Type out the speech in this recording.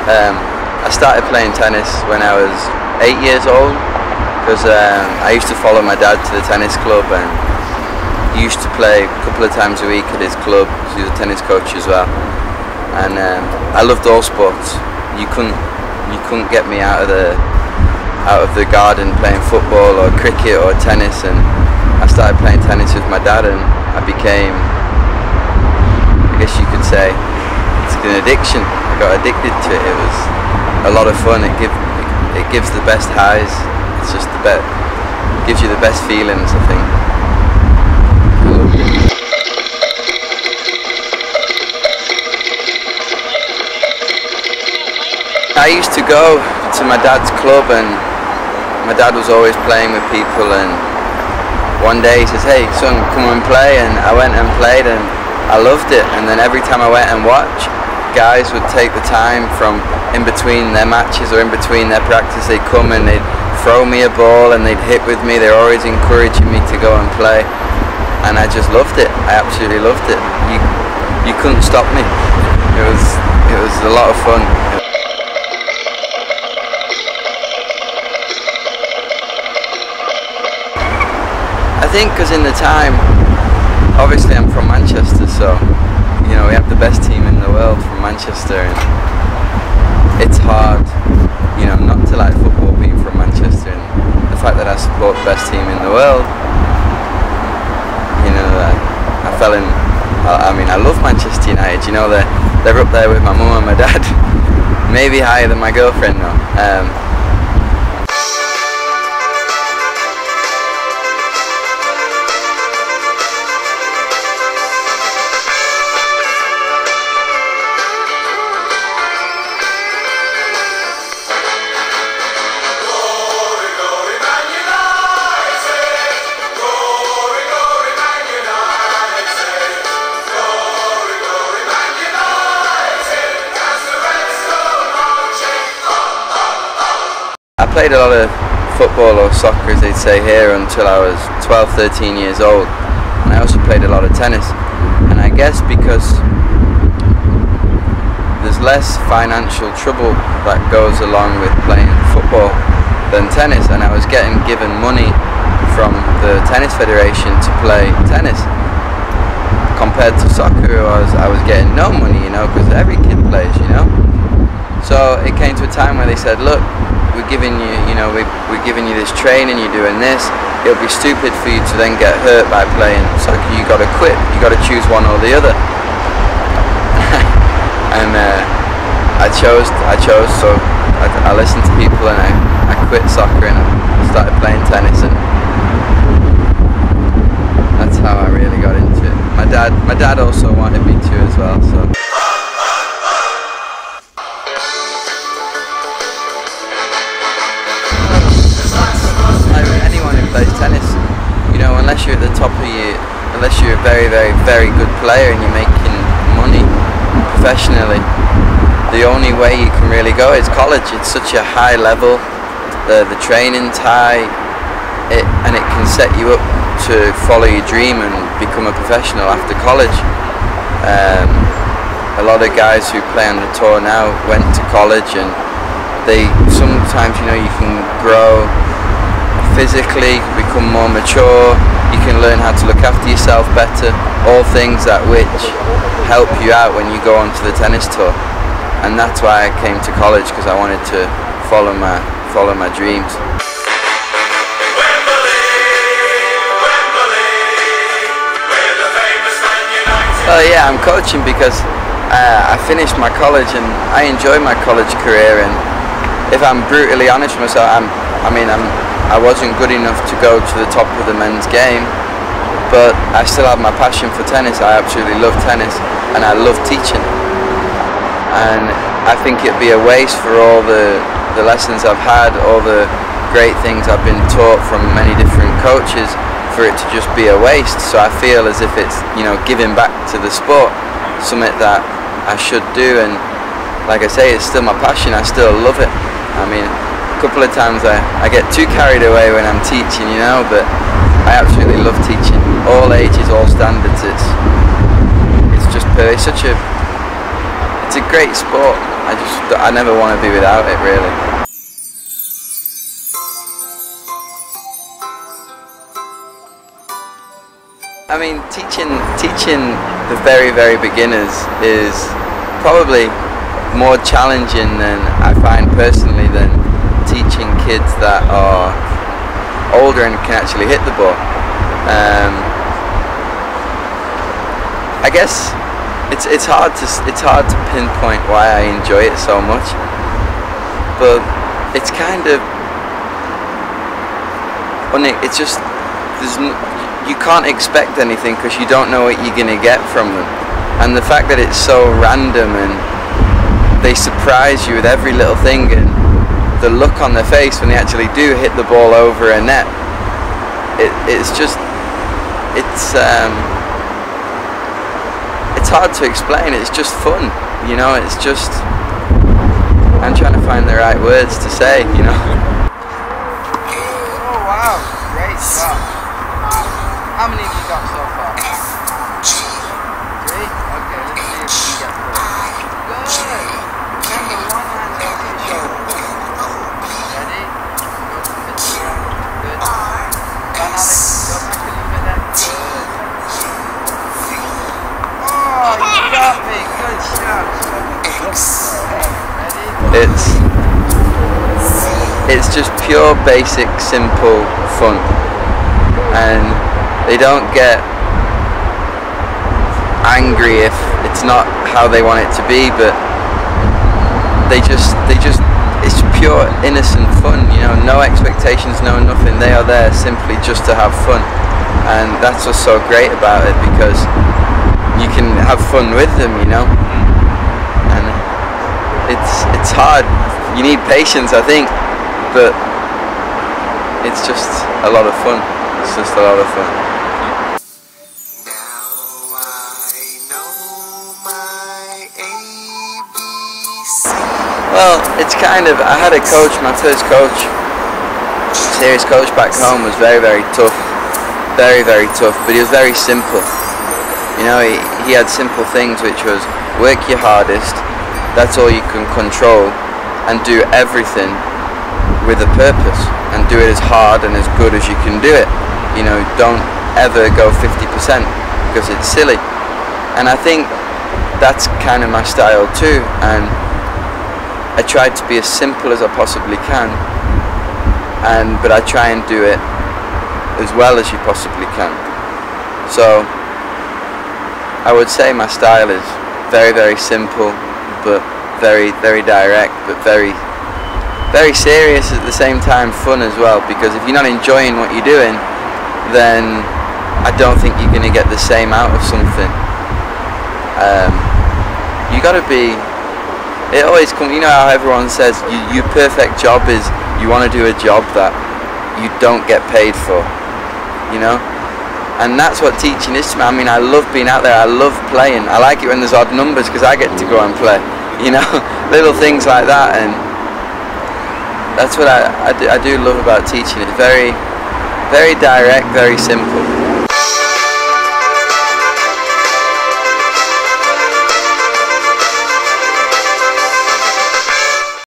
I started playing tennis when I was 8 years old, because I used to follow my dad to the tennis club, and he used to play a couple of times a week at his club. He was a tennis coach as well, and I loved all sports. You couldn't get me out of the garden playing football or cricket or tennis, and I started playing tennis with my dad, and I became, I guess you could say, it's an addiction. I got addicted to it. It was a lot of fun. It gives the best highs. It's just the best, gives you the best feelings, I think. I used to go to my dad's club, and my dad was always playing with people, and one day he says, "Hey son, come and play," and I went and played, and I loved it. And then every time I went and watched, guys would take the time from in between their matches or in between their practice, they'd come and they'd throw me a ball and they'd hit with me. They're always encouraging me to go and play, and I just loved it. I absolutely loved it. You couldn't stop me. It was a lot of fun. I think because in the time, obviously I'm from Manchester, so you know we have the best team in the world from Manchester, and it's hard, you know, not to like football being from Manchester, and the fact that I support the best team in the world. You know, I mean, I love Manchester United. You know, they're up there with my mum and my dad, maybe higher than my girlfriend though. I played a lot of football, or soccer as they'd say here, until I was 12, 13 years old, and I also played a lot of tennis. And I guess because there's less financial trouble that goes along with playing football than tennis, and I was getting given money from the tennis federation to play tennis compared to soccer. I was getting no money, you know, because every kid plays, you know. So it came to a time where they said, look, we're giving you, we're giving you this training, you're doing this. It'll be stupid for you to then get hurt by playing soccer. You got to quit. You got to choose one or the other. And I chose. So I listened to people, and I quit soccer and I started playing tennis, and that's how I really got into it. My dad also wanted me to as well. So. Plays tennis, you know, unless you're at the top of unless you're a very, very, very good player and you're making money professionally, the only way you can really go is college. It's such a high level, the training's high, and it can set you up to follow your dream and become a professional after college. A lot of guys who play on the tour now went to college, and they sometimes, you know, you can grow physically, become more mature, you can learn how to look after yourself better, all things that which help you out when you go onto the tennis tour. And that's why I came to college, because I wanted to follow my dreams. Well, yeah, I'm coaching because I finished my college and I enjoy my college career, and if I'm brutally honest with myself, I wasn't good enough to go to the top of the men's game, but I still have my passion for tennis. I absolutely love tennis, and I love teaching. And I think it'd be a waste for all the lessons I've had, all the great things I've been taught from many different coaches, for it to just be a waste. So I feel as if it's, you know, giving back to the sport, something that I should do. And like I say, it's still my passion. I still love it. I mean, a couple of times I get too carried away when I'm teaching, you know, but I absolutely love teaching. All ages, all standards. It's just it's a great sport. I never want to be without it, really. I mean, teaching the very, very beginners is probably more challenging than I find personally than teaching kids that are older and can actually hit the ball. I guess it's hard to pinpoint why I enjoy it so much, but it's kind of it's just you can't expect anything because you don't know what you're gonna get from them, and the fact that it's so random and they surprise you with every little thing, and the look on their face when they actually do hit the ball over a net, it's hard to explain. It's just fun, you know. It's just, I'm trying to find the right words to say, you know. Oh wow, great shot. How many have you got so far? 3? Okay, let's see if we can get 4. Good. Remember, one hand over the shoulder. Ready? Go to the middle. Good. Go, Alex. Go back a little bit there. Good. Oh, you got me. Good shot. Ready? It's just pure, basic, simple fun. And they don't get angry if it's not how they want it to be, but it's pure innocent fun, you know, no expectations, no nothing. They are there simply just to have fun, and that's what's so great about it, because you can have fun with them, you know. And it's hard, you need patience, I think, but it's just a lot of fun. It's just a lot of fun. Well, it's kind of, I had a coach, my first coach, serious coach back home, was very, very tough. Very, very tough, but he was very simple. You know, he had simple things, which was work your hardest, that's all you can control, and do everything with a purpose, and do it as hard and as good as you can do it. You know, don't ever go 50% because it's silly. And I think that's kind of my style too, and I try to be as simple as I possibly can, but I try and do it as well as you possibly can. So I would say my style is very, very simple, but very, very direct, but very, very serious at the same time, fun as well, because if you're not enjoying what you're doing, then I don't think you're going to get the same out of something. You got to be, it always comes, you know how everyone says your perfect job is, you want to do a job that you don't get paid for, you know, and that's what teaching is to me. I mean, I love being out there, I love playing, I like it when there's odd numbers because I get to go and play, you know, little things like that, and that's what I do love about teaching. It's very, very direct, very simple.